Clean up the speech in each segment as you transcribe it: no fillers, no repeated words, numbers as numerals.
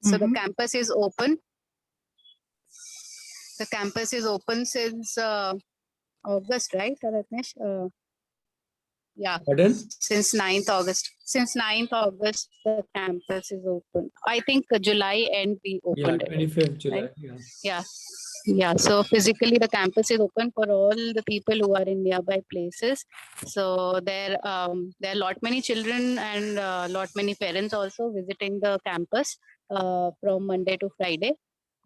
So the campus is open. The campus is open since August, right, Ratnesh? Yeah, Pardon? since 9th August. Since 9th August, the campus is open. I think July end we Yeah, opened it, 25th July. right? Yeah. Yeah. Yeah, so physically the campus is open for all the people who are in nearby places. So there are lot many children and lot many parents also visiting the campus from Monday to Friday.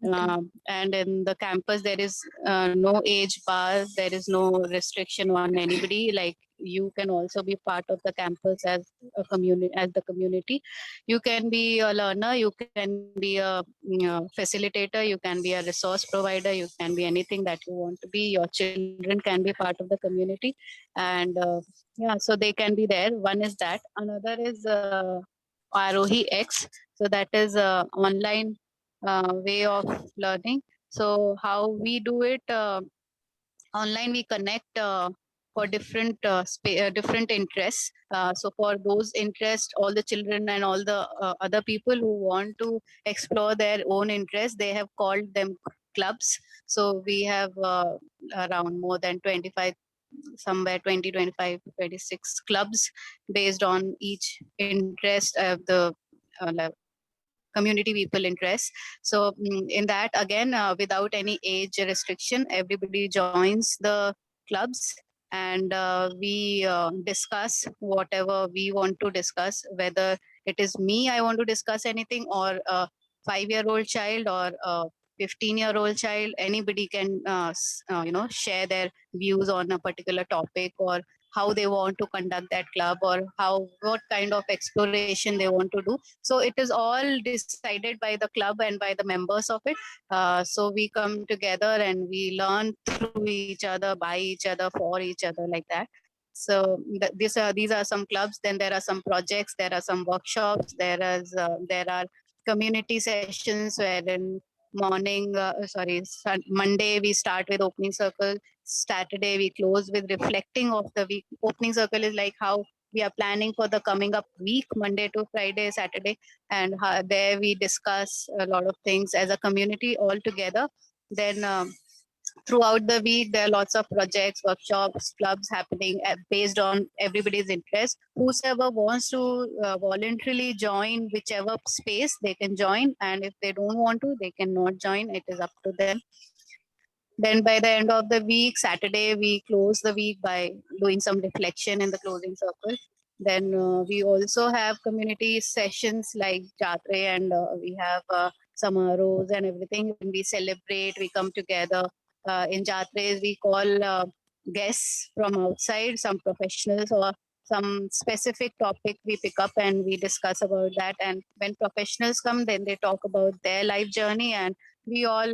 And in the campus there is no age bar, there is no restriction on anybody. Like you can also be part of the campus as a community, as the community. You can be a learner, you can be a facilitator, you can be a resource provider, you can be anything that you want to be. Your children can be part of the community, and yeah, so they can be there. One is that. Another is Arohi X. So that is online way of learning. So how we do it, online we connect for different different interests. So for those interests, all the children and all the other people who want to explore their own interests, they have called them clubs. So we have around more than 25, somewhere 20, 25, 26 clubs based on each interest of the community people interest. So in that again, without any age restriction, everybody joins the clubs, and we discuss whatever we want to discuss, whether it is me, I want to discuss anything, or a 5-year-old child, or a 15-year-old child. Anybody can share their views on a particular topic, or how they want to conduct that club, or what kind of exploration they want to do. So it is all decided by the club and by the members of it. So we come together and we learn through each other, by each other, for each other, like that. So these are some clubs. Then there are some projects, there are some workshops, there are community sessions wherein Monday we start with opening circle, Saturday we close with reflecting of the week. Opening circle is like how we are planning for the coming up week, Monday to Friday, Saturday, and there we discuss a lot of things as a community all together. Then throughout the week there are lots of projects, workshops, clubs happening based on everybody's interest. Whosoever wants to voluntarily join whichever space, they can join, and if they don't want to, they cannot join. It is up to them. Then by the end of the week, Saturday, we close the week by doing some reflection in the closing circle. Then we also have community sessions like Jatre, and we have samaros and everything. When we celebrate, we come together. In Jatres, we call guests from outside, some professionals, or some specific topic we pick up and we discuss about that. And when professionals come, then they talk about their life journey, and we all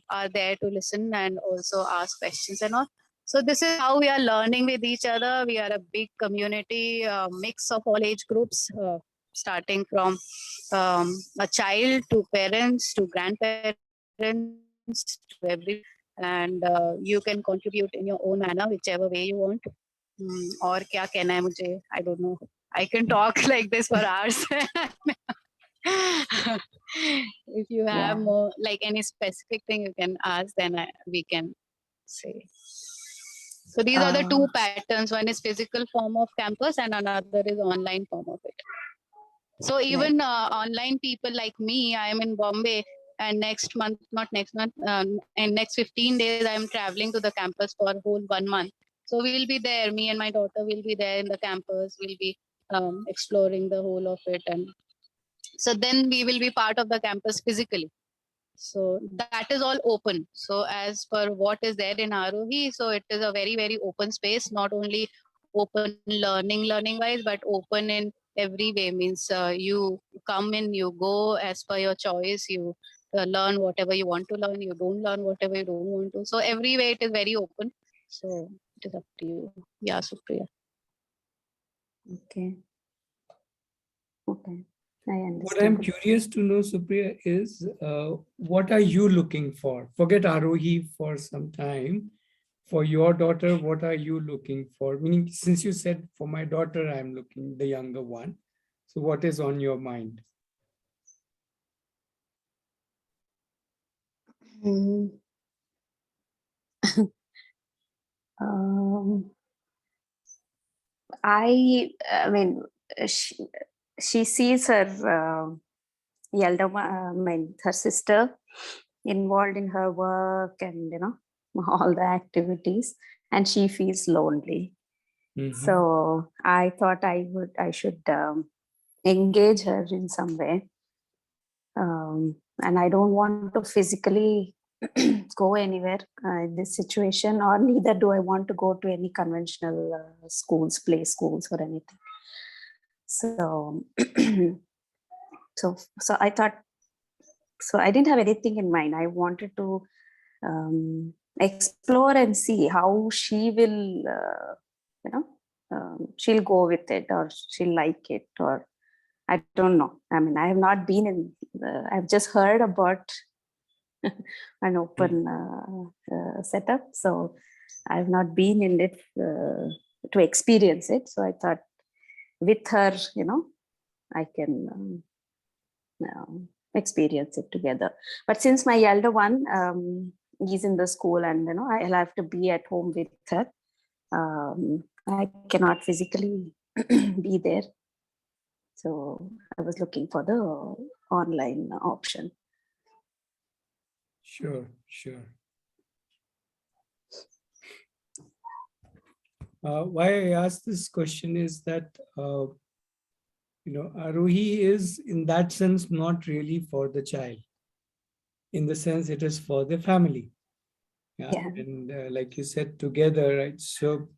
are there to listen and also ask questions and all. So this is how we are learning with each other. We are a big community, mix of all age groups, starting from a child to parents to grandparents to every. And you can contribute in your own manner, whichever way you want. और क्या कहना है मुझे? I don't know. I can talk like this for hours. If you have more, like any specific thing you can ask, then we can say. So these are the two patterns. One is physical form of campus and another is online form of it. So even online people like me, I am in Bombay, and next month, not next month, in next 15 days, I am traveling to the campus for a whole 1 month. So we'll be there. Me and my daughter will be there in the campus. We'll be exploring the whole of it, and so then we will be part of the campus physically. So that is all open. So as per what is there in Arohi, so it is a very, very open space, not only open learning wise, but open in every way. Means you come in, you go as per your choice, you learn whatever you want to learn, you don't learn whatever you don't want to. So every way it is very open. So it is up to you. Yeah, Supriya. Okay. Okay. I understand. What I'm curious to know, Supriya, is what are you looking for? Forget Arohi for some time. For your daughter, what are you looking for? Meaning, since you said for my daughter, I'm looking, the younger one. So what is on your mind? Mm. Um, I mean, she sees her elder one, I mean, her sister involved in her work and, all the activities, and she feels lonely. Mhm. So I thought I should engage her in some way. And I don't want to physically go anywhere in this situation, or neither do I want to go to any conventional schools, play schools, or anything. So, so I thought. So I didn't have anything in mind. I wanted to explore and see how she will, she'll go with it, or she'll like it, or I don't know. I mean, I have not been in. I've just heard about an open setup, so I've not been in it to experience it. So I thought, with her, I can experience it together. But since my elder one is in the school, and I'll have to be at home with her, I cannot physically be there. So I was looking for the online option. Sure, sure. Why I asked this question is that, Arohi is in that sense not really for the child. In the sense it is for the family. Yeah. And like you said, together, right? So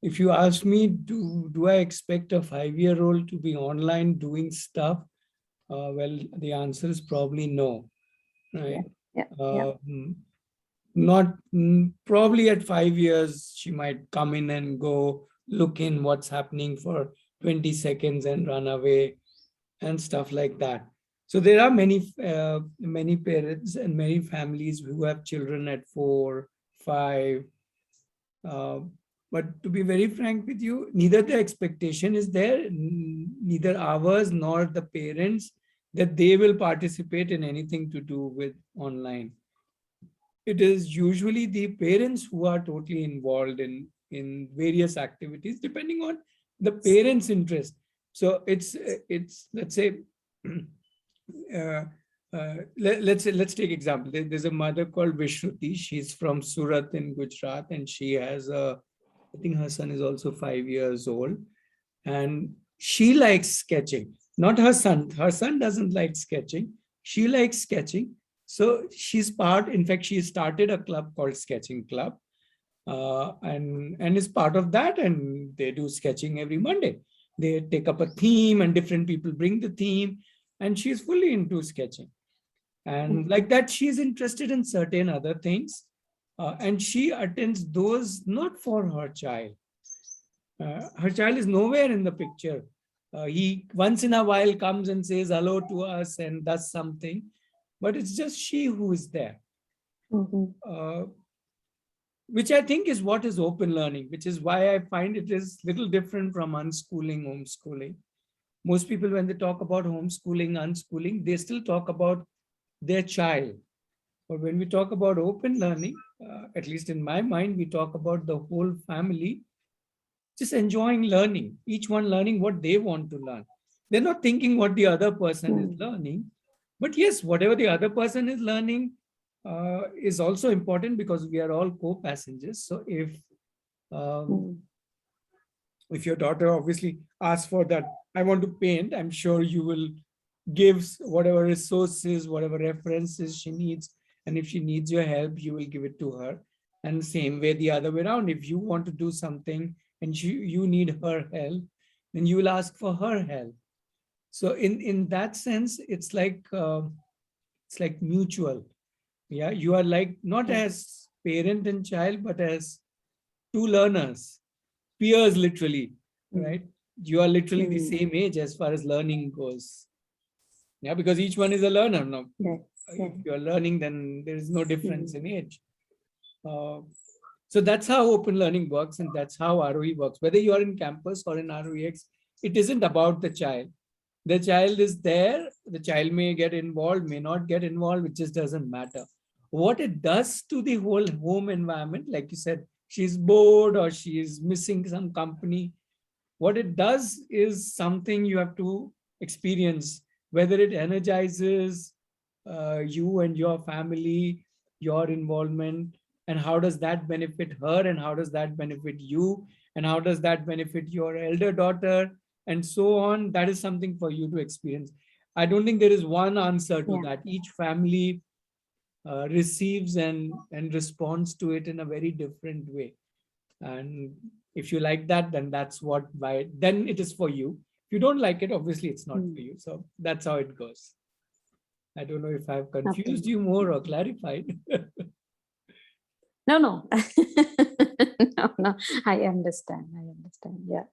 if you ask me, do I expect a 5-year-old to be online doing stuff? Well, the answer is probably no, right? Yeah. Not probably at 5 years, she might come in and go look in what's happening for 20 seconds and run away and stuff like that. So there are many parents and many families who have children at 4, 5. But to be very frank with you, neither the expectation is there, neither ours nor the parents, that they will participate in anything to do with online. It is usually the parents who are totally involved in various activities, depending on the parents' interest. So it's let's say, let's take example. There's a mother called Vishruti. She's from Surat in Gujarat, and she has I think her son is also 5 years old, and she likes sketching. Not her son. Her son doesn't like sketching. She likes sketching. So she's part. In fact, she started a club called Sketching Club, and is part of that. And they do sketching every Monday. They take up a theme, and different people bring the theme, and she's fully into sketching. And like that, she's interested in certain other things, and she attends those not for her child. Her child is nowhere in the picture. He once in a while comes and says hello to us and does something, but it's just she who is there. Which I think is what is open learning, which is why I find it is little different from unschooling, homeschooling. Most people, when they talk about homeschooling, unschooling, they still talk about their child. But when we talk about open learning, at least in my mind, we talk about the whole family just enjoying learning, each one learning what they want to learn. They're not thinking what the other person is learning. But yes, whatever the other person is learning is also important, because we are all co-passengers. So if your daughter obviously asks for that, I want to paint, I'm sure you will give whatever resources, whatever references she needs. And if she needs your help, you will give it to her. And same way, the other way around, if you want to do something and you need her help, then you will ask for her help. So in that sense, it's like mutual. Yeah, you are like not as parent and child, but as two learners, peers, literally, right? You are literally the same age as far as learning goes. Yeah, because each one is a learner now. Yes. If you are learning, then there is no difference in age. So that's how open learning works, and that's how ROE works. Whether you are in campus or in ROEX, it isn't about the child. The child is there. The child may get involved, may not get involved. It just doesn't matter. what it does to the whole home environment, like you said, she's bored or she is missing some company. What it does is something you have to experience, whether it energizes you and your family, your involvement, and how does that benefit her, and how does that benefit you, and how does that benefit your elder daughter, and so on. That is something for you to experience. I don't think there is one answer to Yeah. that. Each family receives and responds to it in a very different way. And if you like that, then that's what, then it is for you. If you don't like it, obviously it's not for you. So that's how it goes. I don't know if I've confused you more or clarified. No, no. No, no. I understand. Yeah.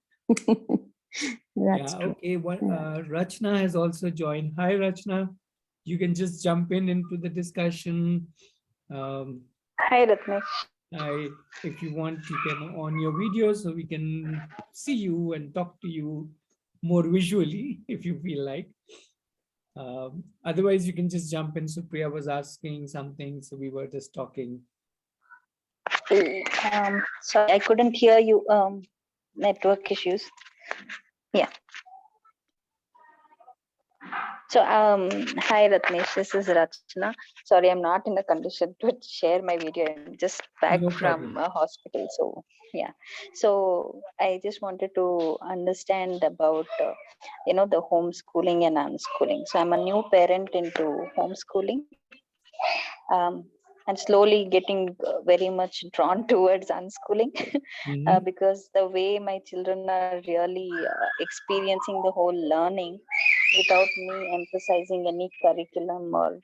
That's Yeah, true. okay. Well, Yeah. Rachna has also joined. Hi, Rachna. You can just jump into the discussion. Hi, Ratnesh. If you want, you can on your video so we can see you and talk to you more visually if you feel like. Otherwise, you can just jump in. Supriya was asking something, so we were just talking. Sorry, I couldn't hear you. Network issues. Yeah. So, hi, Ratnesh. This is Rachna. Sorry, I'm not in a condition to share my video. I'm just back No from problem. a hospital. So, yeah. So, I just wanted to understand about, the homeschooling and unschooling. So, I'm a new parent into homeschooling. Um, and slowly getting very much drawn towards unschooling Mhm. because the way my children are really experiencing the whole learning without me emphasizing any curriculum or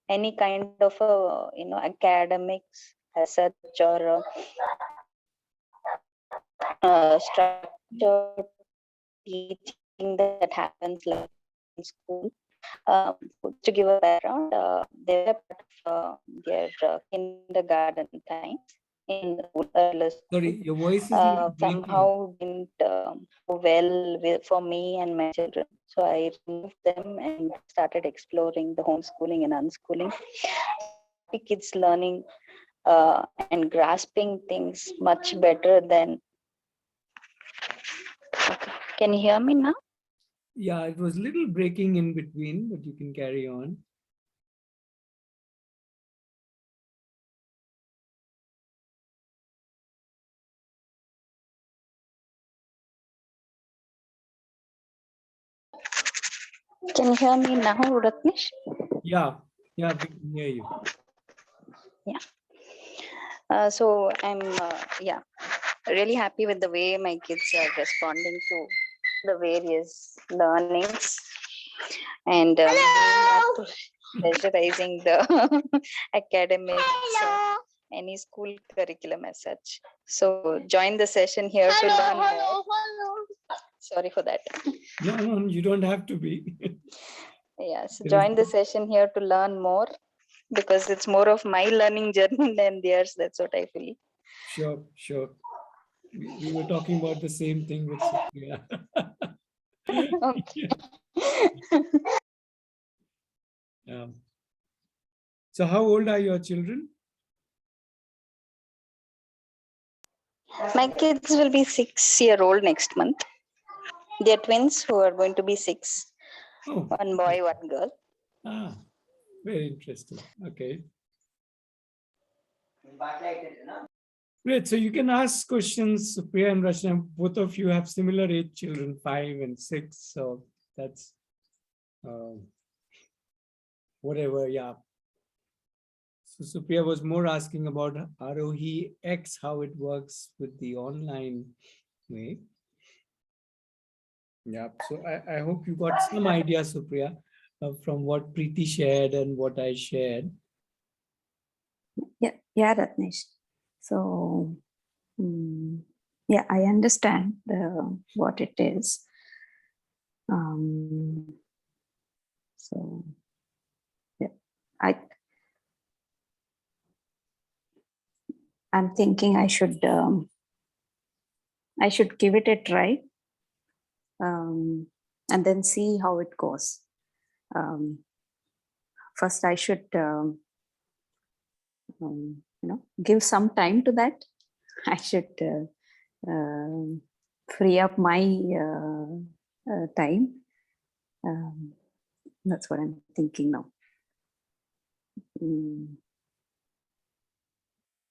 any kind of academics as such or structured teaching that happens like in school. To give a background, they were part of their kindergarten times in the school. Sorry, your voice is a little breaking. Somehow didn't go well for me and my children. So I removed them and started exploring the homeschooling and unschooling. Happy kids learning and grasping things much better than. Okay. Can you hear me now? Yeah, it was a little breaking in between, but you can carry on. Can you hear me now, Ratnesh? Yeah, we can hear you. So I'm really happy with the way my kids are responding to the various learnings and not pressurizing the academics any school curriculum as such. So join the session here to learn more. Sorry for that. No, you don't have to be. Yes, There join the is- session here to learn more because it's more of my learning journey than theirs. That's what I feel. Sure. We were talking about the same thing with Supriya. Okay. So how old are your children? My kids will be 6-year-old next month. They're twins who are going to be 6. Oh, One boy, one girl. very interesting. Okay. Great. So you can ask questions, Supriya and Rachna. Both of you have similar age children, 5 and 6. So that's whatever. Yeah. So Supriya was more asking about Arohi X, how it works with the online way. Yeah. So I hope you got some idea, Supriya, from what Preeti shared and what I shared. Yeah, Ratnesh. So, yeah, I understand what it is. So, yeah, I'm thinking I should give it a try, and then see how it goes. First, I should give some time to that. I should free up my time. That's what I'm thinking now.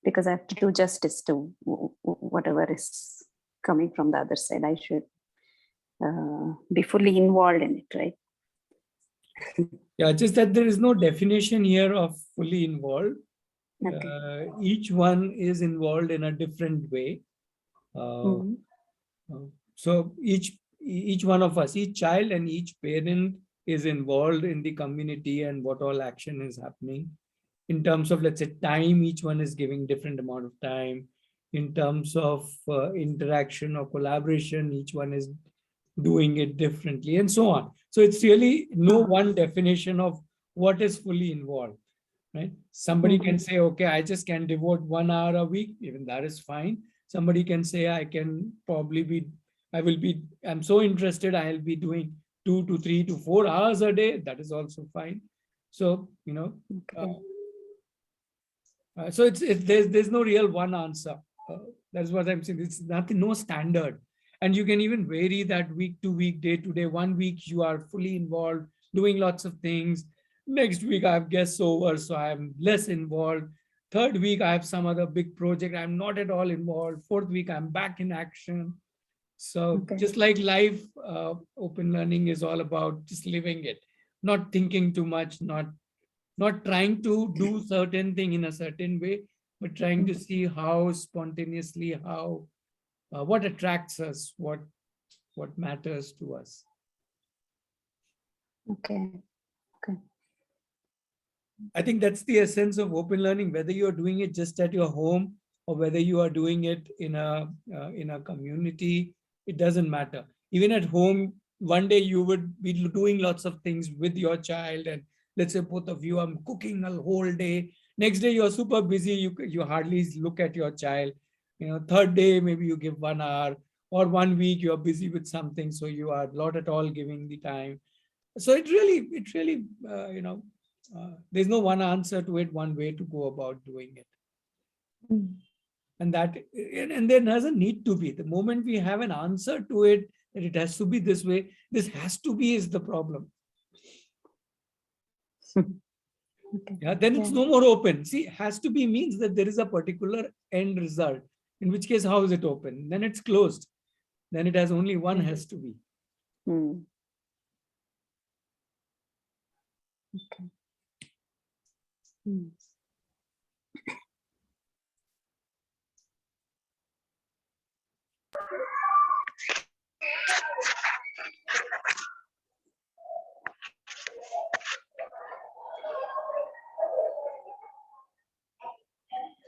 Because I have to do justice to whatever is coming from the other side. I should be fully involved in it, right? Yeah, just that there is no definition here of fully involved. Okay. Each one is involved in a different way. Mhm. So each one of us, each child and each parent is involved in the community and what all action is happening. In terms of, let's say, time, each one is giving different amount of time. In terms of interaction or collaboration, each one is doing it differently, and so on. So it's really no one definition of what is fully involved, right? Somebody can say, okay, I just can devote 1 hour a week, even that is fine. Somebody can say, I'm so interested, I'll be doing 2 to 3 to 4 hours a day. That is also fine. So, so there's no real one answer. That's what I'm saying. It's nothing, no standard. And you can even vary that week to week, day to day. 1 week you are fully involved, doing lots of things. Next week I have guests over, so I'm less involved. Third week I have some other big project, I'm not at all involved. Fourth week I'm back in action. So just like life, open learning is all about just living it, not thinking too much, not trying to do certain thing in a certain way, but trying to see how spontaneously, what attracts us, what matters to us. Okay. I think that's the essence of open learning, whether you're doing it just at your home or whether you are doing it in a community, it doesn't matter. Even at home, one day you would be doing lots of things with your child, and let's say both of you are cooking a whole day. Next day you're super busy, you hardly look at your child. Third day maybe you give 1 hour, or 1 week you're busy with something, so you are not at all giving the time. So it really there's no one answer to it, one way to go about doing it. And there doesn't need to be. The moment we have an answer to it, that it has to be this way, this has to be is the problem. Yeah, then it's no more open. See, has to be means that there is a particular end result, in which case, how is it open? Then it's closed. Then it has only one has to be. Okay.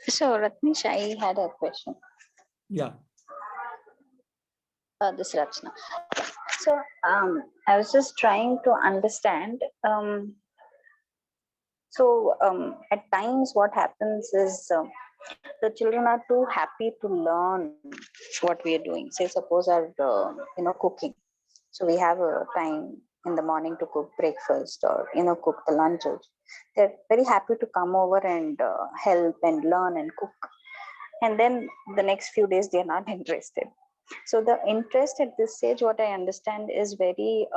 So Ratnesh, I had a question. Yeah. This Rachna. So I was just trying to understand. At times what happens is the children are too happy to learn what we are doing. Say suppose our cooking. So we have a time in the morning to cook breakfast or cook the lunches. They're very happy to come over and help and learn and cook. And then the next few days they are not interested. So the interest at this stage, what I understand, is very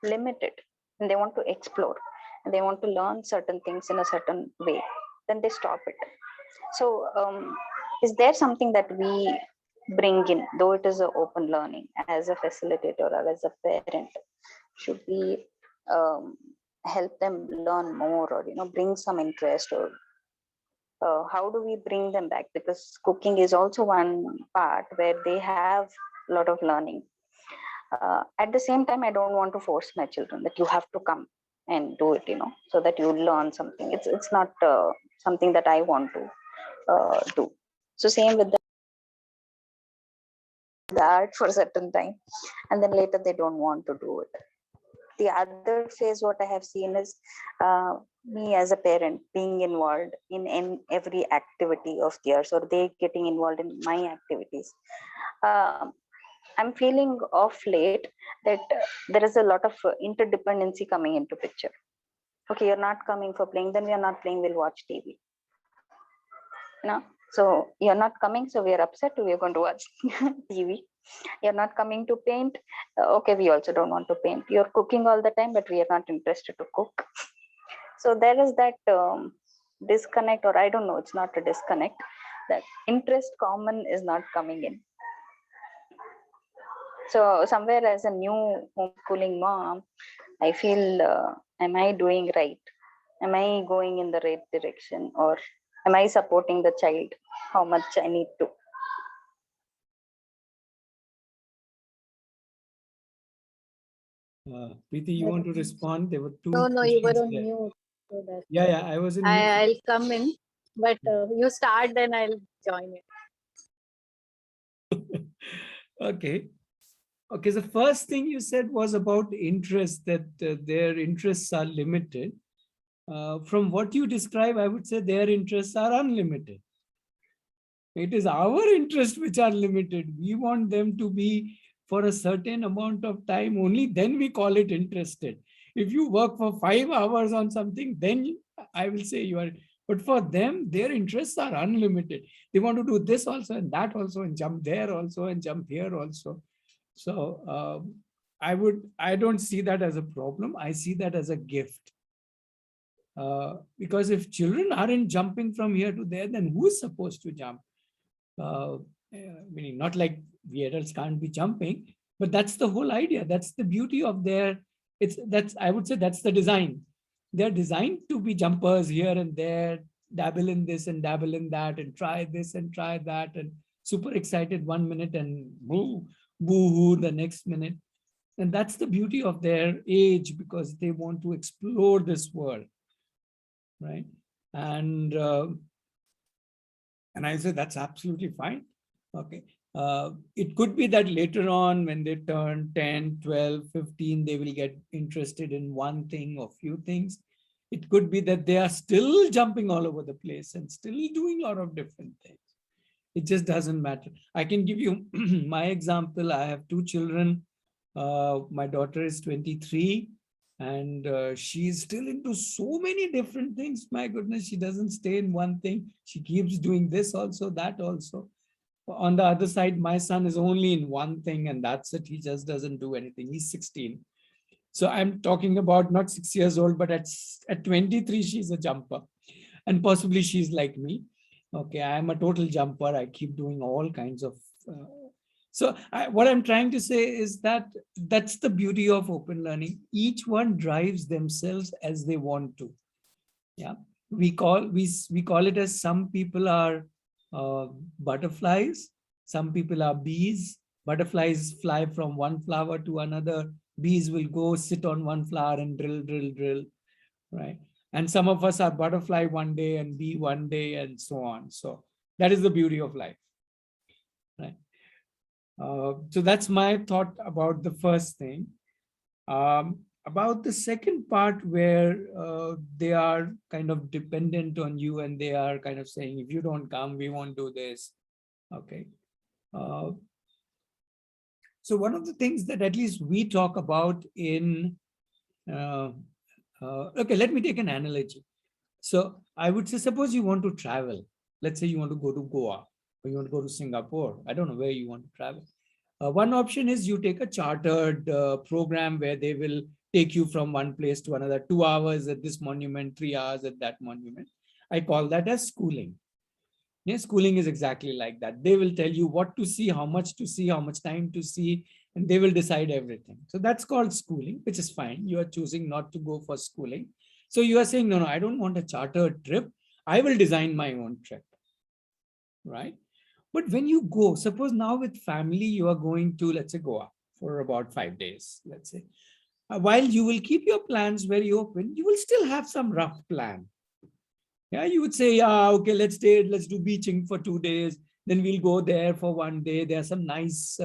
limited, and they want to explore and they want to learn certain things in a certain way. Then they stop it. So is there something that we bring in, though it is an open learning, as a facilitator or as a parent? Should we help them learn more, or bring some interest, or how do we bring them back? Because cooking is also one part where they have a lot of learning. At the same time, I don't want to force my children that you have to come and do it, so that you learn something. It's not something that I want to do. So same with the art for a certain time, and then later they don't want to do it. The other phase, what I have seen is me as a parent being involved in every activity of theirs, or they getting involved in my activities. I'm feeling of late that there is a lot of interdependency coming into picture. Okay, you're not coming for playing, then we are not playing, we'll watch TV. No, so you're not coming, so we are upset. We are going to watch TV. You're not coming to paint. Okay, we also don't want to paint. You're cooking all the time, but we are not interested to cook. So there is that disconnect, or I don't know, it's not a disconnect. That interest common is not coming in. So somewhere as a new homeschooling mom, I feel, am I doing right? Am I going in the right direction, or am I supporting the child? How much I need to? Preeti, you want to respond? There were two. No, no, you were questions on there. mute. So that Yeah, I was in mute. I'll come in, but you start, then I'll join it. Okay. Okay, the first thing you said was about interest, that their interests are limited. From what you describe, I would say their interests are unlimited. It is our interests which are limited. We want them to be for a certain amount of time, only then we call it interested. If you work for 5 hours on something, then I will say you are, but for them, their interests are unlimited. They want to do this also and that also, and jump there also and jump here also. So I don't see that as a problem. I see that as a gift. Because if children aren't jumping from here to there, then who is supposed to jump? Meaning not like we adults can't be jumping, but that's the whole idea. That's the beauty of I would say that's the design. They're designed to be jumpers here and there, dabble in this and dabble in that, and try this and try that, and super excited 1 minute and boo-hoo the next minute. And that's the beauty of their age, because they want to explore this world, right? And I say that's absolutely fine. Okay. It could be that later on when they turn 10, 12, 15, they will get interested in one thing or few things. It could be that they are still jumping all over the place and still doing a lot of different things. It just doesn't matter. I can give you my example. I have 2 children. My daughter is 23 and she's still into so many different things. My goodness, she doesn't stay in one thing. She keeps doing this also, that also. On the other side, my son is only in one thing and that's it. He just doesn't do anything. He's 16. So I'm talking about not 6 years old, but at 23, she's a jumper. And possibly she's like me. Okay, I'm a total jumper. I keep doing all kinds of. What I'm trying to say is that that's the beauty of open learning. Each one drives themselves as they want to. Yeah, we call it as some people are butterflies, some people are bees. Butterflies fly from one flower to another. Bees will go sit on one flower and drill, right? And some of us are butterfly one day and bee one day and so on. So that is the beauty of life, right? So that's my thought about the first thing. About the second part where they are kind of dependent on you and they are kind of saying, if you don't come, we won't do this. Okay. So one of the things that at least we talk about in, okay, let me take an analogy. So I would say, suppose you want to travel. Let's say you want to go to Goa or you want to go to Singapore. I don't know where you want to travel. One option is you take a chartered program where they will take you from one place to another, 2 hours at this monument, 3 hours at that monument. I call that as schooling. Yeah, schooling is exactly like that. They will tell you what to see, how much time to see, and they will decide everything. So that's called schooling, which is fine. You are choosing not to go for schooling. So you are saying, no, I don't want a chartered trip. I will design my own trip, right? But when you go, suppose now with family, you are going to, let's say, Goa for about 5 days, let's say. While you will keep your plans very open, you will still have some rough plan. Yeah, you would say, yeah, okay, let's do beaching for 2 days. Then we'll go there for 1 day. There are some nice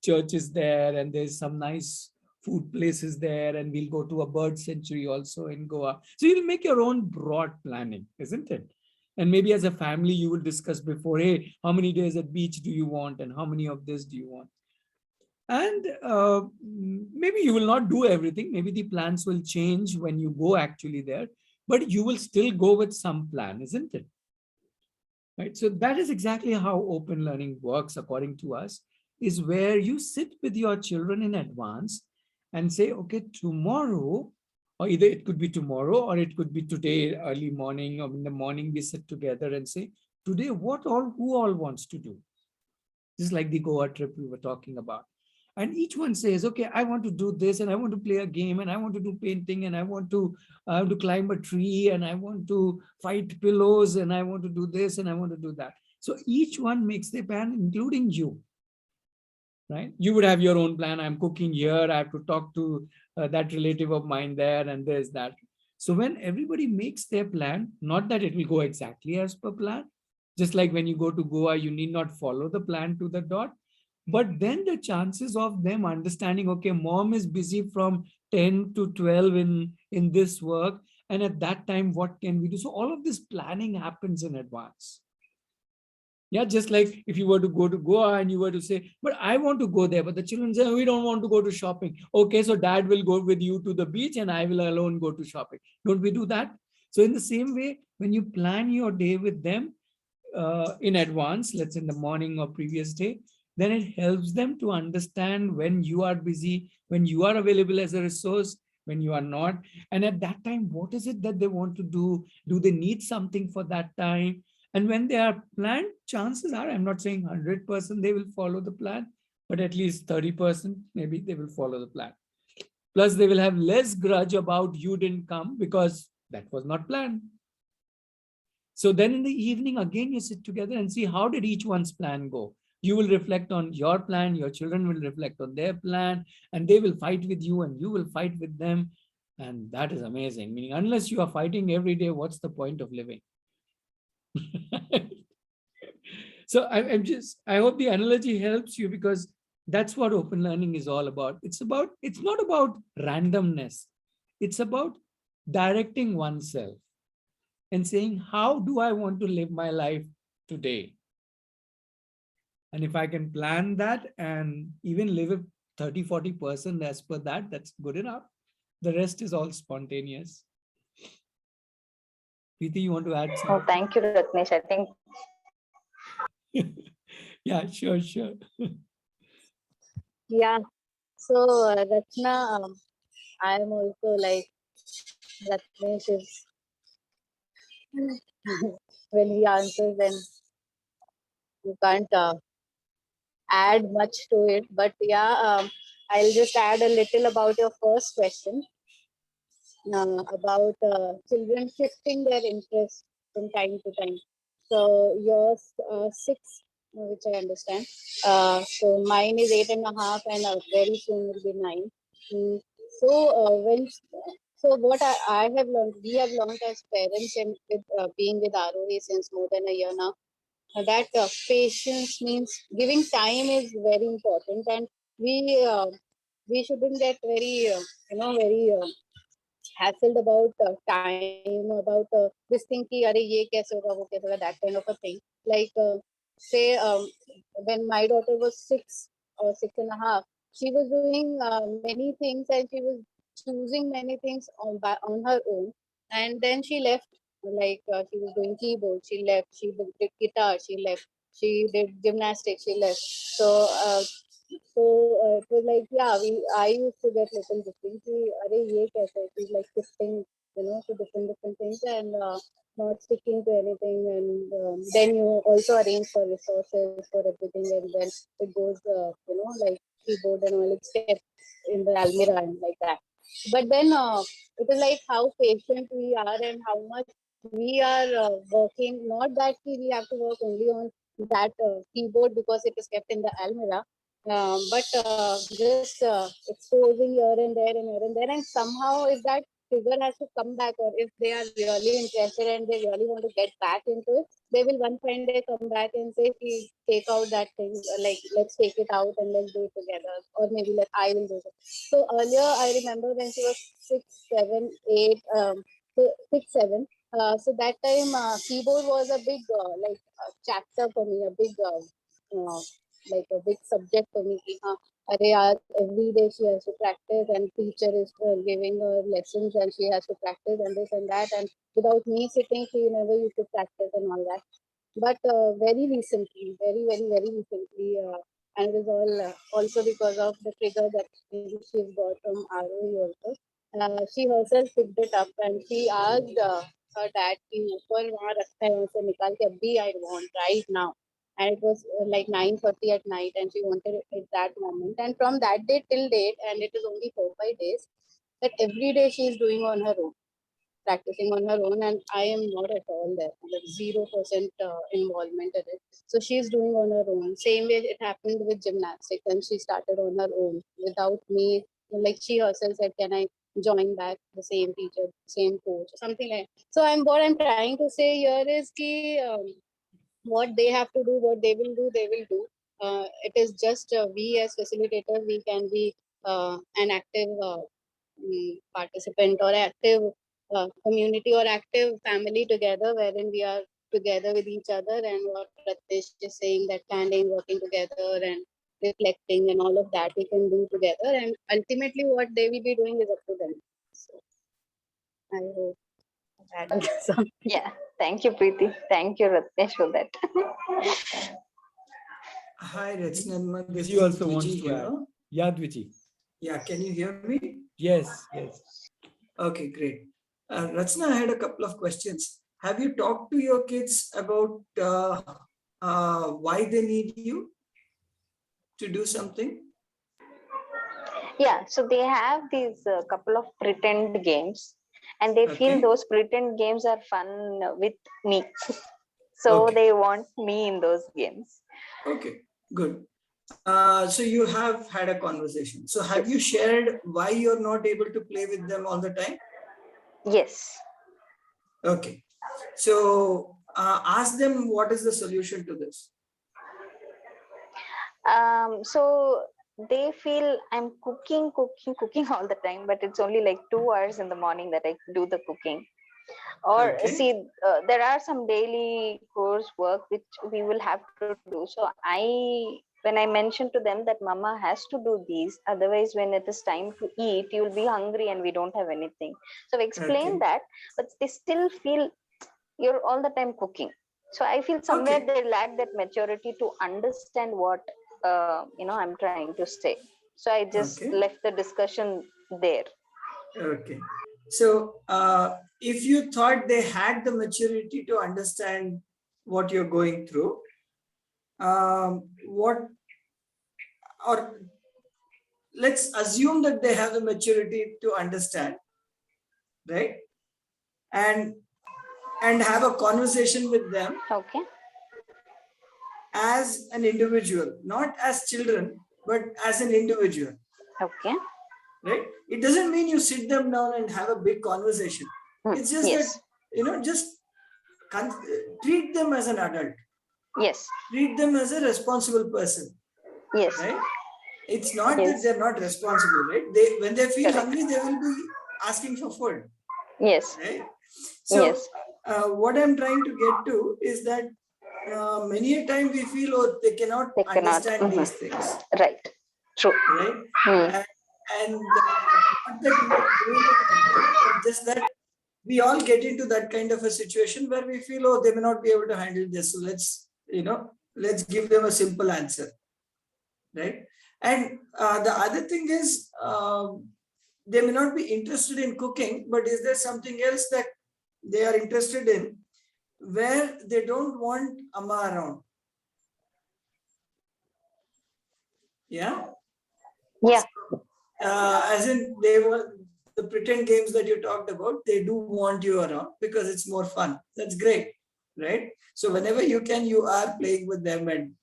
churches there and there's some nice food places there. And we'll go to a bird sanctuary also in Goa. So you'll make your own broad planning, isn't it? And maybe as a family, you will discuss before, hey, how many days at beach do you want? And how many of this do you want? And maybe you will not do everything. Maybe the plans will change when you go actually there, but you will still go with some plan, isn't it? right? So that is exactly how open learning works, according to us, is where you sit with your children in advance and say, okay, tomorrow, or either it could be tomorrow or it could be today, early morning, or in the morning, we sit together and say, today, who all wants to do? Just like the Goa trip we were talking about. And each one says, okay, I want to do this, and I want to play a game, and I want to do painting, and I want to climb a tree, and I want to fight pillows, and I want to do this, and I want to do that. So each one makes their plan, including you, right? You would have your own plan. I'm cooking here. I have to talk to that relative of mine there, and there's that. So when everybody makes their plan, not that it will go exactly as per plan, just like when you go to Goa, you need not follow the plan to the dot. But then the chances of them understanding, okay, mom is busy from 10 to 12 in this work. And at that time, what can we do? So all of this planning happens in advance. Yeah, just like if you were to go to Goa and you were to say, but I want to go there, but the children say, we don't want to go to shopping. Okay, so dad will go with you to the beach and I will alone go to shopping. Don't we do that? So in the same way, when you plan your day with them in advance, let's say in the morning or previous day, then it helps them to understand when you are busy, when you are available as a resource, when you are not. And at that time, what is it that they want to do? Do they need something for that time? And when they are planned, chances are, I'm not saying 100% they will follow the plan, but at least 30% maybe they will follow the plan. Plus, they will have less grudge about you didn't come because that was not planned. So then in the evening, again, you sit together and see how did each one's plan go. You will reflect on your plan, your children will reflect on their plan, and they will fight with you and you will fight with them. And that is amazing. Meaning, unless you are fighting every day, what's the point of living? So I hope the analogy helps you, because that's what open learning is all about. It's not about randomness. It's about directing oneself and saying, how do I want to live my life today? And if I can plan that and even live it 30-40% as per that, that's good enough. The rest is all spontaneous. Preeti, you want to add Oh, something? thank you, Ratnesh. I think Yeah, sure. Yeah. So, Ratna, I am also like Ratnesh is when he answers, then you can't add much to it. But yeah, I'll just add a little about your first question about children shifting their interest from time to time. So yours six, which I understand. So mine is 8.5, and very soon will be 9. Mm. So what I have learned, we have learned as parents and with being with ROA since more than a year now, that patience means giving time is very important, and we shouldn't get very very hassled about time, about this thing ki are ye kaise hoga, wo kaise hoga, that kind of a thing. Like say when my daughter was 6 or 6.5, she was doing many things, and she was choosing many things on her own, and then she left. Like she was doing keyboard, she left. She did guitar, she left. She did gymnastics, she left. So it was like, yeah, I used to get little different. Are ye kaise? She's like shifting, to different things, and not sticking to anything. And then you also arrange for resources for everything, and then it goes, like keyboard and all, it's kept in the almirah and like that. But then it is like how patient we are and how much we are working. Not that we have to work only on that keyboard because it is kept in the almirah, but just exposing here and there, and somehow if that figure has to come back, or if they are really interested and they really want to get back into it, they will one fine day come back and say, take out that thing, like let's take it out and let's do it together, or maybe like I will do it. So earlier, I remember when she was 6, 7, 8, 6, 7. So that time, keyboard was a big chapter for me, a big like a big subject for me. कि हाँ, अरे यार, every day she has to practice, and teacher is giving her lessons, and she has to practice and this and that, and without me sitting, she never used to practice and all that. But very recently, very recently, and it is all also because of the trigger that she's got from ROE also. She herself picked it up and she asked her dad कि ऊपर वहाँ रखा है वहाँ से निकाल के अभी I want right now. And it was like 9:30 at night, and she wanted it at that moment. And from that day till date, and it is only 4-5 days, that every day she is doing on her own, practicing on her own, and I am not at all there. Like 0% involvement in it. So she's doing on her own. Same way it happened with gymnastics, and she started on her own without me. Like she herself said, "Can I join back the same teacher, same coach, or something like?" So what I'm trying to say here is ki, what they have to do, what they will do, they will do. It is just we as facilitators, we can be an active participant or active community or active family together, wherein we are together with each other. And what Ratish is saying, that planning, working together, and reflecting, and all of that we can do together. And ultimately, what they will be doing is up to them. So I hope that is something. Yeah. Thank you, Preeti. Thank you, Ratnesh, for that. Hi, Rachna. This He is also wants Vijay to here. add. Yeah, Dviji. Yeah, can you hear me? Yes, yes. Okay, great. Rachna, I had a couple of questions. Have you talked to your kids about why they need you to do something? Yeah, so they have these couple of pretend games, and they feel Okay. those pretend games are fun with me. So Okay. they want me in those games. Okay, good. So you have had a conversation. So have you Yes. shared why you're not able to play with them all the time? Yes. Okay. So ask them what is the solution to this. So they feel I'm cooking all the time, but it's only like 2 hours in the morning that I do the cooking. Or Okay. see, there are some daily course work which we will have to do. So when I mention to them that mama has to do these, otherwise when it is time to eat, you will be hungry and we don't have anything. So I explain Okay. that, but they still feel you're all the time cooking. So I feel somewhere Okay. they lack that maturity to understand what I'm trying to say. So I just Okay. left the discussion there. Okay. So if you thought they had the maturity to understand what you're going through, let's assume that they have the maturity to understand, right? And have a conversation with them Okay. as an individual, not as children, but as an individual, Okay. right? It doesn't mean you sit them down and have a big conversation. It's just Yes. that, just treat them as an adult. Yes. Treat them as a responsible person, Yes. right? It's not Yes. that they're not responsible, right? When they feel Correct. hungry, they will be asking for food, Yes. right? So Yes. what I'm trying to get to is that many a time we feel, they cannot They cannot. understand these things, Right. True. right? Hmm. And not that we are doing it like that, but just that we all get into that kind of a situation where we feel, they may not be able to handle this. So let's give them a simple answer, right? And the other thing is, they may not be interested in cooking, but is there something else that they are interested in where they don't want Amma around? Yeah. Yeah. As in they were the pretend games that you talked about, they do want you around because it's more fun. That's great, right? So whenever you can, you are playing with them and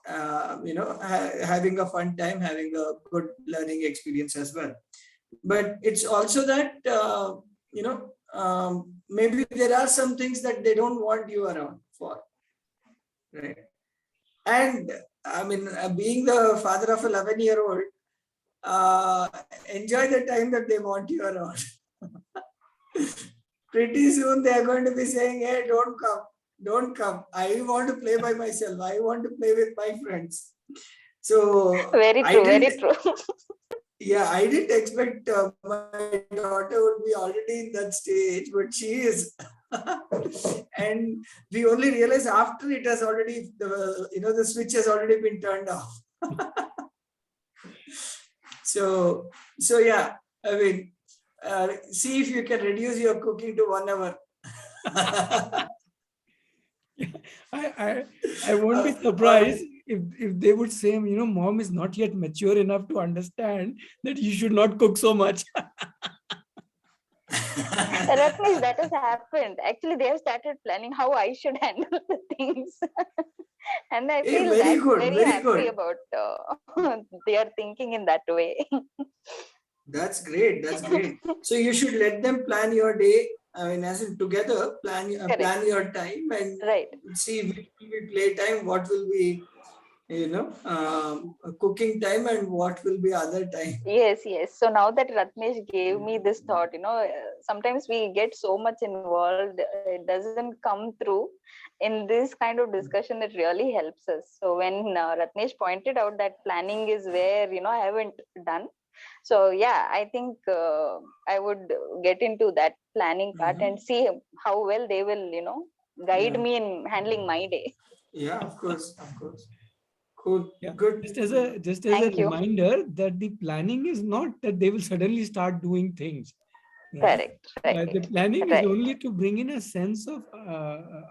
having a fun time, having a good learning experience as well. But it's also that maybe there are some things that they don't want you around for, right? And I mean, being the father of a 11-year-old, enjoy the time that they want you around. Pretty soon they are going to be saying, hey, don't come. I want to play by myself. I want to play with my friends. So Very true. Very true. yeah, I didn't expect my daughter would be already in that stage, but she is. and we only realize after it has already, the switch has already been turned off. So yeah, I mean, see if you can reduce your cooking to 1 hour. I won't be surprised if they would say, mom is not yet mature enough to understand that you should not cook so much. Ratnesh, that has happened. Actually, they have started planning how I should handle the things. And I Hey, feel very that good, very very happy good. about they are thinking in that way. That's great. That's great. So you should let them plan your day. I mean, as in together, plan your time and Right. see which will be playtime, what will be, cooking time, and what will be other time. Yes. So now that Ratnesh gave me this thought, sometimes we get so much involved, it doesn't come through. In this kind of discussion, it really helps us. So when Ratnesh pointed out that planning is where, I haven't done. So yeah, I think I would get into that planning part and see how well they will, guide me in handling my day. Yeah, of course. Cool. Yeah. Good. Just as a Thank you. reminder that the planning is not that they will suddenly start doing things. Right? Correct. The planning is Right. only to bring in a sense of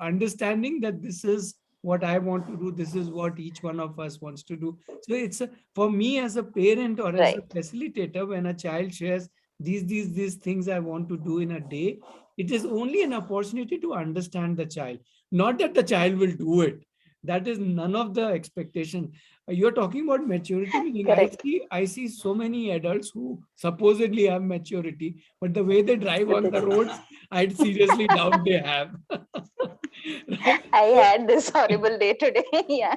understanding that this is what I want to do. This is what each one of us wants to do. So it's for me as a parent or as a facilitator, when a child shares these things I want to do in a day, it is only an opportunity to understand the child. Not that the child will do it. That is none of the expectation. You're talking about maturity. Meaning I see so many adults who supposedly have maturity, but the way they drive on the roads, I'd seriously doubt they have. Right? I had this horrible day today. Yeah.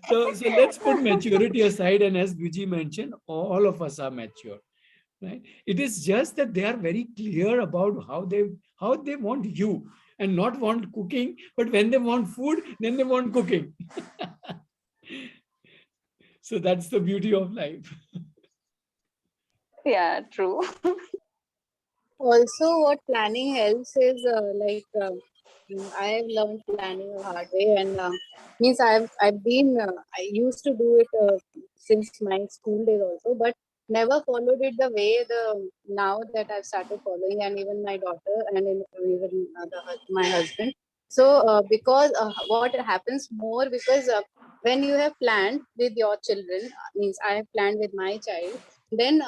So let's put maturity aside, and as Viji mentioned, all of us are mature. Right? It is just that they are very clear about how they want you, and not want cooking, but when they want food, then they want cooking. So that's the beauty of life. Yeah, true. Also, what planning helps is I have learned planning a hard way, and means I used to do it since my school days also, but never followed it the way now that I've started following, and even my daughter and even my husband. So because what happens more, because when you have planned with your children, means I have planned with my child, then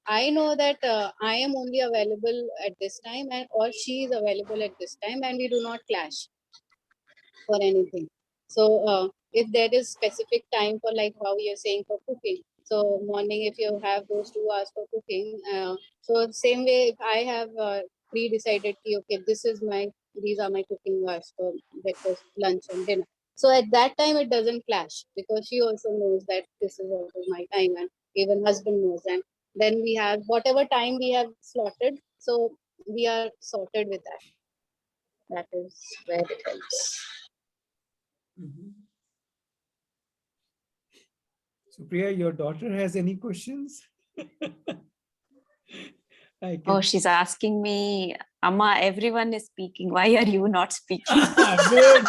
I know that I am only available at this time, and or she is available at this time, and we do not clash for anything. So if there is specific time for, like how you're saying, for cooking, so morning if you have those 2 hours for cooking, so same way if I have pre-decided, okay, these are my cooking hours for breakfast, lunch, and dinner. So at that time it doesn't clash, because she also knows that this is also my time, and even husband knows. And then we have whatever time we have slotted, so we are sorted with that. That is where it helps. Supriya, your daughter has any questions? Oh, she's asking me, Amma, everyone is speaking. Why are you not speaking? Good.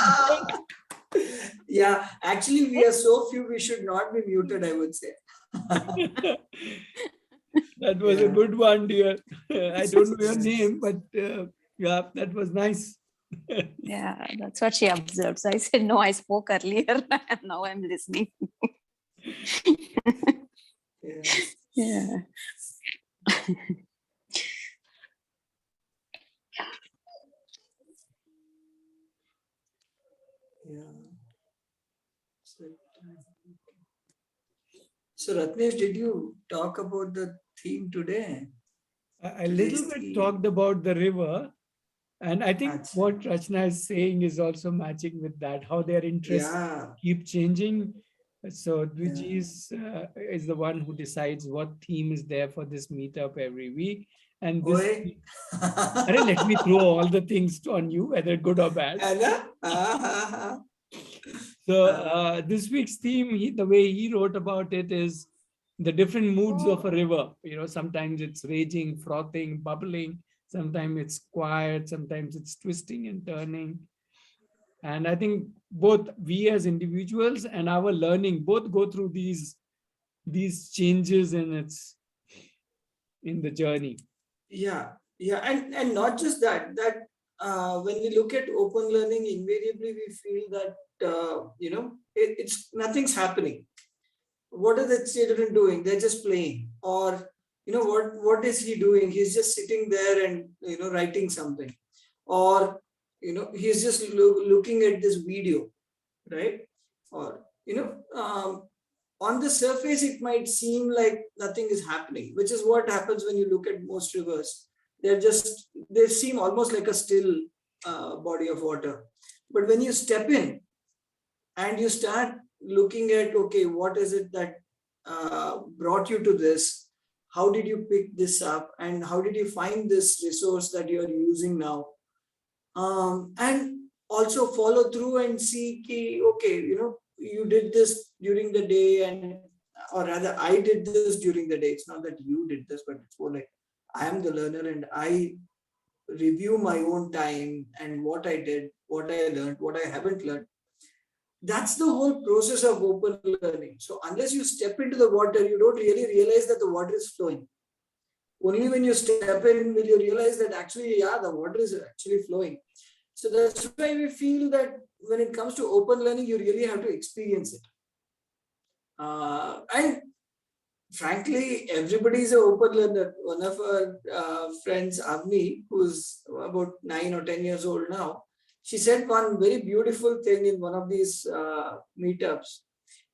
Yeah, actually, we are so few, we should not be muted, I would say. That was a good one, dear. I don't know your name, but yeah, that was nice. Yeah, that's what she observed. So I said, no, I spoke earlier. Now I'm listening. Yeah. So Ratnesh, did you talk about the theme today? A little bit talked about the river, and I think what Rachna is saying is also matching with that, how their interests keep changing. So Dviji is the one who decides what theme is there for this meetup every week. And this, let me throw all the things on you, whether good or bad. So this week's theme, the way he wrote about it, is the different moods of a river. Sometimes it's raging, frothing, bubbling. Sometimes it's quiet. Sometimes it's twisting and turning. And I think both we as individuals and our learning both go through these changes in the journey. Yeah, yeah, and not just that. When we look at open learning, invariably we feel that it's nothing's happening. What are the children doing? They're just playing, or what is he doing? He's just sitting there and writing something, or he's just looking at this video, right? Or on the surface, it might seem like nothing is happening, which is what happens when you look at most rivers. They seem almost like a still body of water. But when you step in and you start looking at, okay, what is it that brought you to this? How did you pick this up? And how did you find this resource that you're using now? And also follow through and see, okay, you did this during the day, or rather I did this during the day. It's not that you did this, but it's more like I am the learner and I review my own time and what I did, what I learned, what I haven't learned. That's the whole process of open learning. So unless you step into the water, you don't really realize that the water is flowing. Only when you step in will you realize that actually, yeah, the water is actually flowing. So that's why we feel that when it comes to open learning, you really have to experience it. And frankly, everybody is an open learner. One of our friends, Avni, who's about 9 or 10 years old now, she said one very beautiful thing in one of these meetups.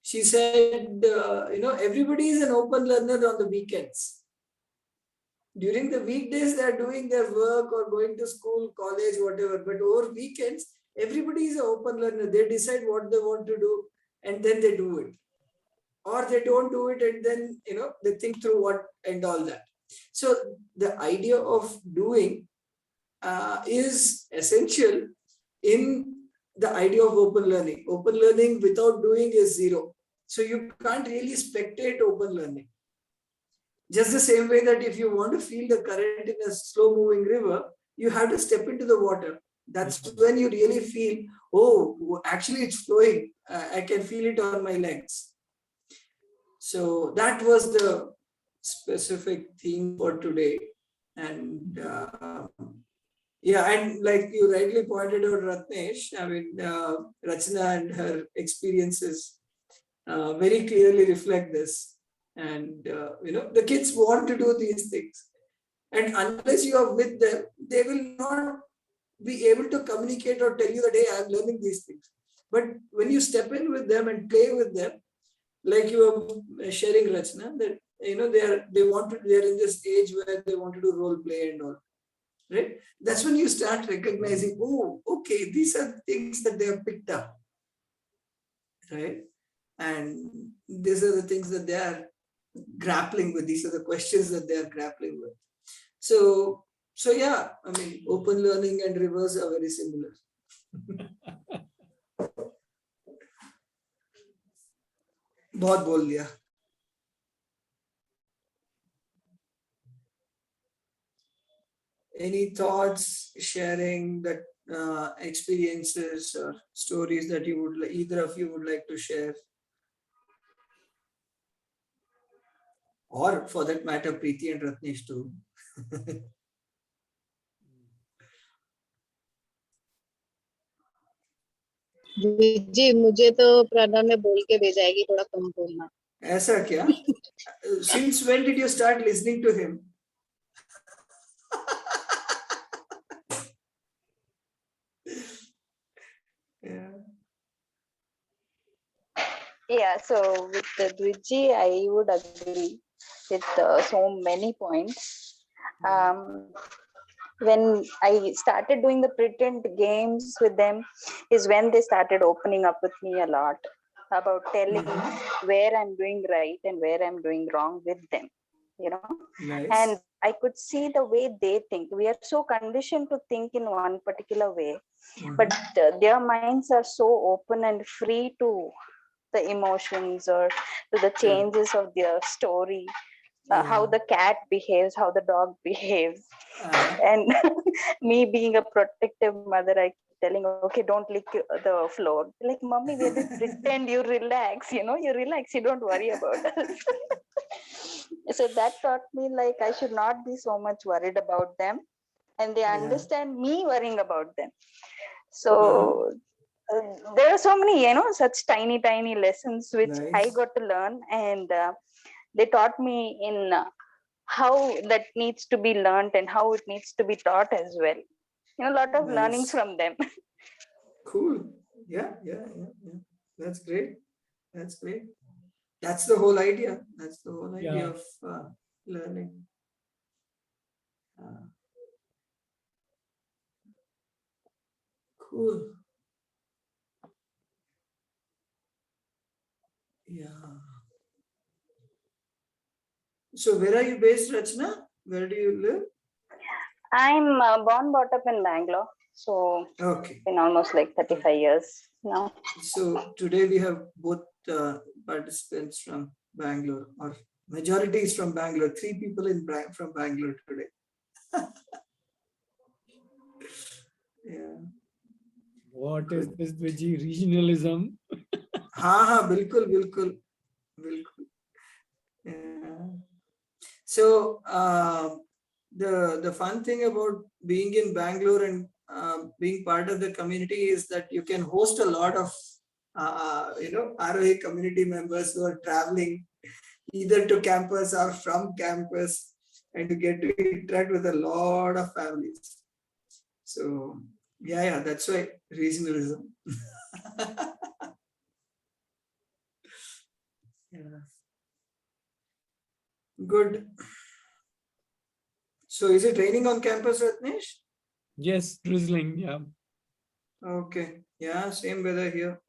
She said, everybody is an open learner on the weekends. During the weekdays, they're doing their work or going to school, college, whatever. But over weekends, everybody is an open learner. They decide what they want to do and then they do it. Or they don't do it and then, they think through what and all that. So the idea of doing is essential in the idea of open learning. Open learning without doing is zero. So you can't really spectate open learning. Just the same way that if you want to feel the current in a slow moving river, you have to step into the water. That's when you really feel, oh, actually it's flowing. I can feel it on my legs. So that was the specific theme for today. And yeah, and like you rightly pointed out, Ratnesh, I mean, Rachana and her experiences very clearly reflect this. And, the kids want to do these things. And unless you are with them, they will not be able to communicate or tell you that, hey, I'm learning these things. But when you step in with them and play with them, like you were sharing, Rachana, that, they're in this age where they want to do role play and all. Right? That's when you start recognizing, oh, okay, these are things that they have picked up. Right? And these are the things that they are grappling with. These are the questions that they are grappling with. So yeah, I mean, open learning and rivers are very similar. बहुत बोल दिया. Any thoughts, sharing that experiences or stories that you would, either of you would like to share? Or for that matter, Preeti and Ratnesh too. जी मुझे तो प्रणव ने बोल के भेजा है कि थोड़ा कम बोलना. ऐसा क्या? Since when did you start listening to him? Yeah, so with Dwiji, I would agree with so many points. When I started doing the pretend games with them is when they started opening up with me a lot about telling where I'm doing right and where I'm doing wrong with them, Nice. And I could see the way they think. We are so conditioned to think in one particular way, but their minds are so open and free to the emotions or to the changes of their story. How the cat behaves, how the dog behaves. And me being a protective mother, I telling, okay, don't lick the floor. Like, mommy, we will pretend you relax, you relax, you don't worry about us. So that taught me like I should not be so much worried about them, and they Yeah. understand me worrying about them. So there are so many, such tiny lessons which I Nice. got to learn, and they taught me in how that needs to be learned and how it needs to be taught as well. A lot of learnings Nice. from them. Cool. Yeah. That's great. That's great. That's the whole idea. That's the whole idea Yeah. of learning. Cool. Yeah. So where are you based, Rachna? Where do you live? I'm born, brought up in Bangalore. So Okay. been almost like 35 years now. So today we have both participants from Bangalore, or majority is from Bangalore. 3 people from Bangalore today. Yeah. What is this Viji regionalism? हाँ बिल्कुल बिल्कुल बिल्कुल. Yeah. So the fun thing about being in Bangalore and being part of the community is that you can host a lot of ROA community members who are traveling either to campus or from campus, and you get to interact with a lot of families. So yeah, that's why regionalism. Yeah. Good. So is it raining on campus, Ratnesh? Yes, drizzling. Yeah. Okay. Yeah, same weather here.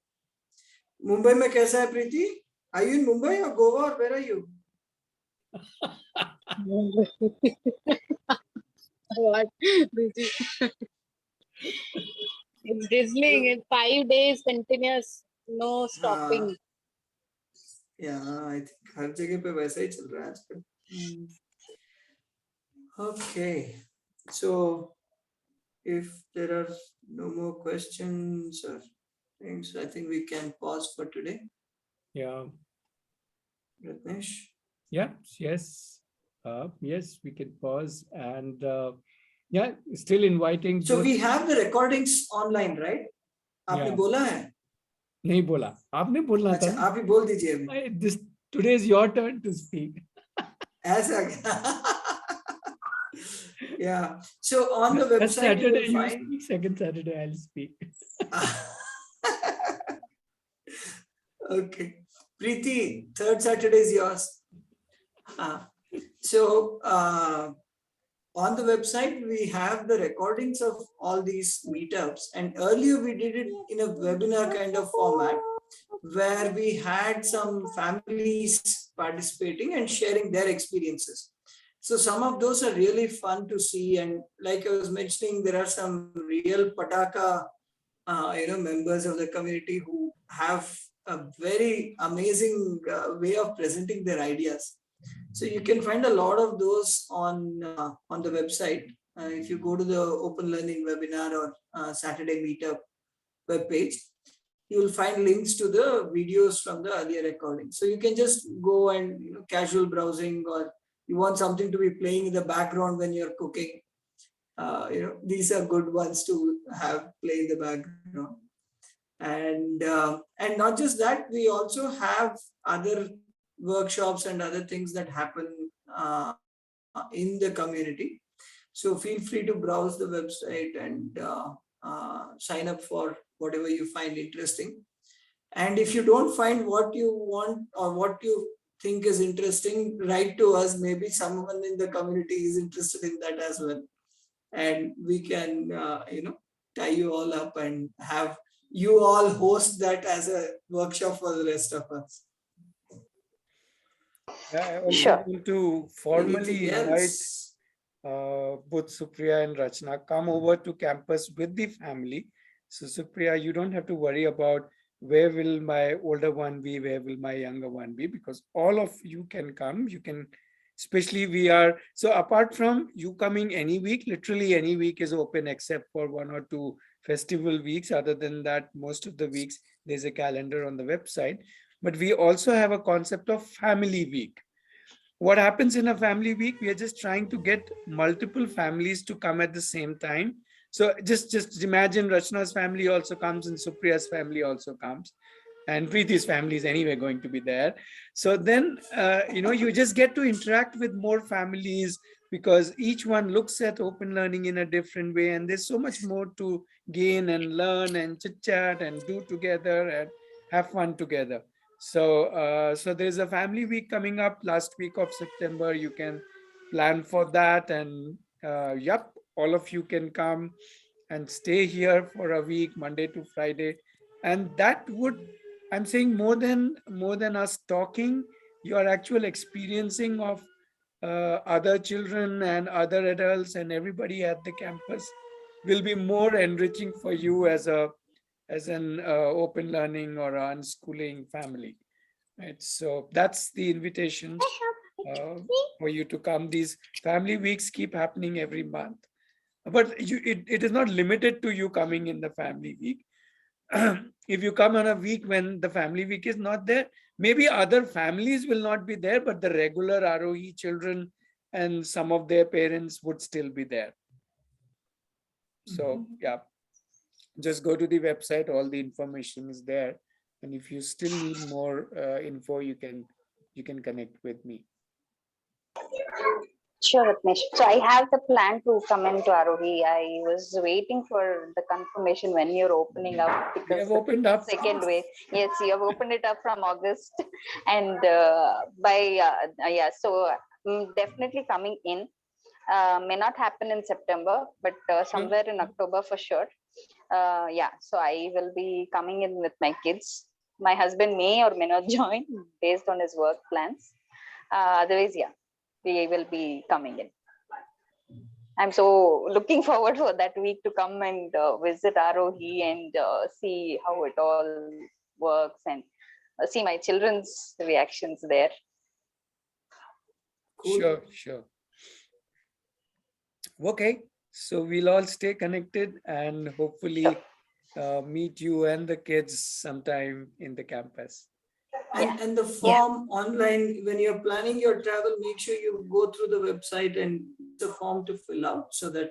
Mumbai में कैसा है प्रीति? Are you in Mumbai or Goa or where are you? What? Busy. It's drizzling in 5 days continuous, no stopping. Yeah, I think हर जगह पे वैसा ही चल रहा है आजकल. Okay. So if there are no more questions or things, I think we can pause for today. Yeah. Ratnesh? Yeah. Yes. Yes, we can pause and yeah, still inviting. So both- we have the recordings online, right? आपने Yeah. बोला है? नहीं बोला, आपने बोलना था अच्छा, ना? आप ही बोल दीजिए अभी. This today is your turn to speak. ऐसा क्या? Yeah. So on the First website you Saturday will you find. speak, second Saturday I'll speak. Okay. Preeti, third Saturday is yours. So on the website, we have the recordings of all these meetups. And earlier we did it in a webinar kind of format where we had some families participating and sharing their experiences. So some of those are really fun to see. And like I was mentioning, there are some real Pataka members of the community who have a very amazing way of presenting their ideas. So you can find a lot of those on the website. If you go to the Open Learning webinar or Saturday Meetup webpage, you will find links to the videos from the earlier recording. So you can just go and casual browsing, or you want something to be playing in the background when you're cooking. These are good ones to have play in the background. And not just that, we also have other workshops and other things that happen in the community. So feel free to browse the website and sign up for whatever you find interesting. And if you don't find what you want or what you think is interesting, write to us. Maybe someone in the community is interested in that as well. And we can, tie you all up and have you all host that as a workshop for the rest of us. Yeah, I also Sure. want to formally Anything invite else? both Supriya and Rachna come over to campus with the family. So Supriya, you don't have to worry about where will my older one be, where will my younger one be, because all of you can come. You can, especially we are, so apart from you coming any week, literally any week is open except for 1 or 2 festival weeks. Other than that, most of the weeks, there's a calendar on the website. But we also have a concept of family week. What happens in a family week? We are just trying to get multiple families to come at the same time. So just imagine Rachna's family also comes and Supriya's family also comes. And Preeti's family is anyway going to be there. So then, you just get to interact with more families because each one looks at open learning in a different way. And there's so much more to gain and learn and chit chat and do together and have fun together. So, so there's a family week coming up last week of September. You can plan for that. And yep, all of you can come and stay here for a week, Monday to Friday. And that would, I'm saying more than us talking, your actual experiencing of other children and other adults and everybody at the campus will be more enriching for you as an open learning or unschooling family. Right. So that's the invitation for you to come. These family weeks keep happening every month. But it is not limited to you coming in the family week. If you come on a week when the family week is not there, maybe other families will not be there, but the regular ROE children and some of their parents would still be there. So yeah, just go to the website, all the information is there. And if you still need more info, you can connect with me. Sure, Ratnesh. So I have the plan to come into Arohi. I was waiting for the confirmation when you're opening up We because have opened up. second wave. Yes, you have opened it up from August, and so definitely coming in. May not happen in September, but somewhere in October for sure. So I will be coming in with my kids. My husband may or may not join based on his work plans. Otherwise, yeah, we will be coming in. I'm so looking forward for that week to come and visit Arohi and see how it all works and see my children's reactions there. Cool. Sure. Okay, so we'll all stay connected and hopefully meet you and the kids sometime in the campus. And the form online, when you're planning your travel, make sure you go through the website and the form to fill out so that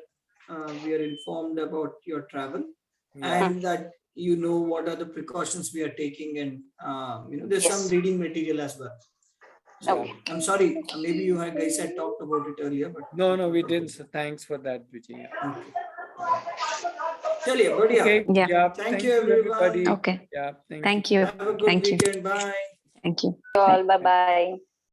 we are informed about your travel and that you know what are the precautions we are taking, and there's some reading material as well. So I'm sorry, maybe you guys had talked about it earlier, but no, we didn't. So thanks for that, Vijay. Okay. Yeah. Thank you, everyone. Okay. Yeah. Thank you. Have a good weekend. Bye. Thank you. All bye bye.